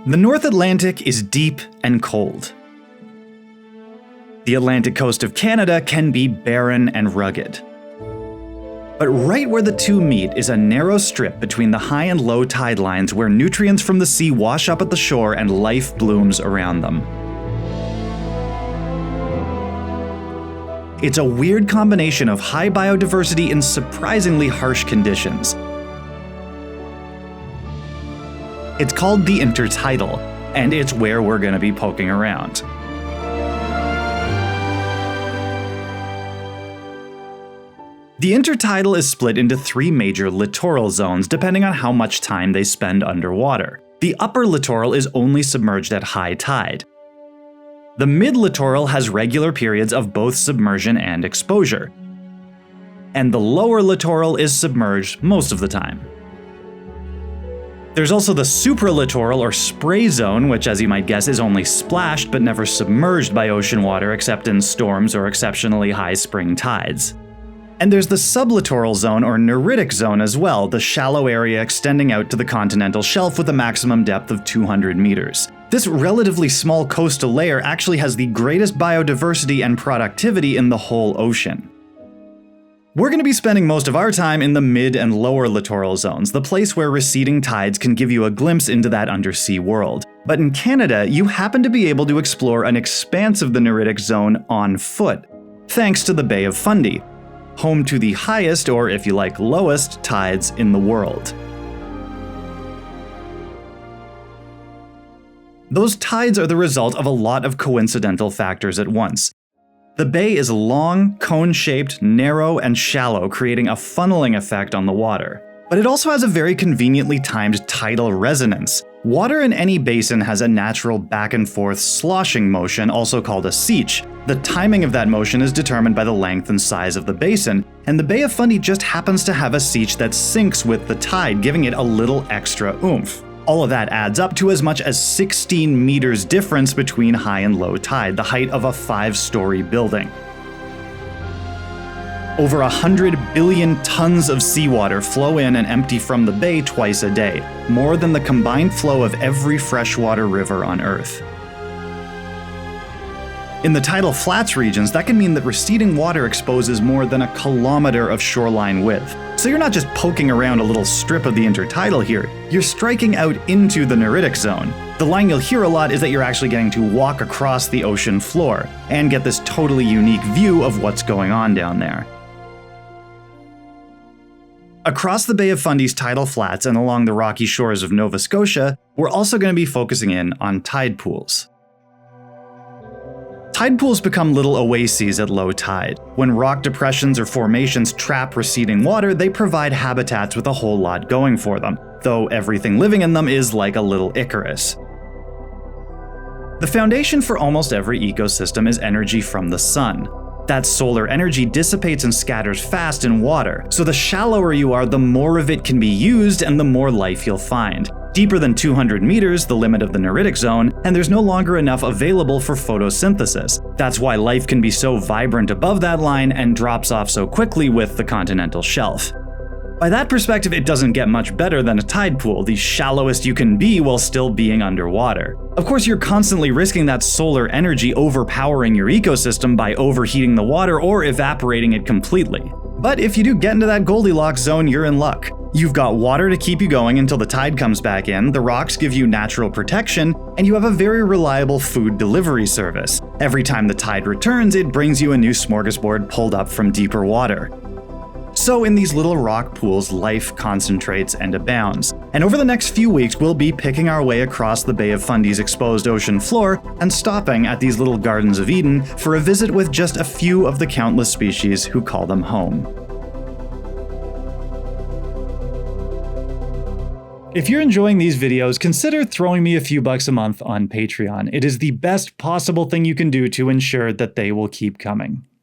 The North Atlantic is deep and cold. The Atlantic coast of Canada can be barren and rugged. But right where the two meet is a narrow strip between the high and low tide lines where nutrients from the sea wash up at the shore and life blooms around them. It's a weird combination of high biodiversity in surprisingly harsh conditions. It's called the Intertidal, and it's where we're going to be poking around. The Intertidal is split into three major littoral zones depending on how much time they spend underwater. The upper littoral is only submerged at high tide. The mid-littoral has regular periods of both submersion and exposure. And the lower littoral is submerged most of the time. There's also the supralittoral or spray zone, which as you might guess is only splashed but never submerged by ocean water except in storms or exceptionally high spring tides. And there's the sublittoral zone or neritic zone as well, the shallow area extending out to the continental shelf with a maximum depth of 200 meters. This relatively small coastal layer actually has the greatest biodiversity and productivity in the whole ocean. We're going to be spending most of our time in the mid and lower littoral zones, the place where receding tides can give you a glimpse into that undersea world. But in Canada, you happen to be able to explore an expanse of the neritic zone on foot, thanks to the Bay of Fundy, home to the highest, or if you like, lowest tides in the world. Those tides are the result of a lot of coincidental factors at once. The bay is long, cone-shaped, narrow, and shallow, creating a funneling effect on the water. But it also has a very conveniently timed tidal resonance. Water in any basin has a natural back-and-forth sloshing motion, also called a seach. The timing of that motion is determined by the length and size of the basin, and the Bay of Fundy just happens to have a seach that syncs with the tide, giving it a little extra oomph. All of that adds up to as much as 16 meters difference between high and low tide, the height of a 5-story building. Over 100 billion tons of seawater flow in and empty from the bay twice a day, more than the combined flow of every freshwater river on Earth. In the tidal flats regions, that can mean that receding water exposes more than a kilometer of shoreline width. So you're not just poking around a little strip of the intertidal here, you're striking out into the neritic zone. The line you'll hear a lot is that you're actually getting to walk across the ocean floor and get this totally unique view of what's going on down there. Across the Bay of Fundy's tidal flats and along the rocky shores of Nova Scotia, we're also going to be focusing in on tide pools. Tide pools become little oases at low tide. When rock depressions or formations trap receding water, they provide habitats with a whole lot going for them, though everything living in them is like a little Icarus. The foundation for almost every ecosystem is energy from the sun. That solar energy dissipates and scatters fast in water, so the shallower you are, the more of it can be used and the more life you'll find. Deeper than 200 meters, the limit of the neritic zone, and there's no longer enough available for photosynthesis. That's why life can be so vibrant above that line and drops off so quickly with the continental shelf. By that perspective, it doesn't get much better than a tide pool, the shallowest you can be while still being underwater. Of course, you're constantly risking that solar energy overpowering your ecosystem by overheating the water or evaporating it completely. But if you do get into that Goldilocks zone, you're in luck. You've got water to keep you going until the tide comes back in, the rocks give you natural protection, and you have a very reliable food delivery service. Every time the tide returns, it brings you a new smorgasbord pulled up from deeper water. So in these little rock pools, life concentrates and abounds. And over the next few weeks, we'll be picking our way across the Bay of Fundy's exposed ocean floor and stopping at these little Gardens of Eden for a visit with just a few of the countless species who call them home. If you're enjoying these videos, consider throwing me a few bucks a month on Patreon. It is the best possible thing you can do to ensure that they will keep coming.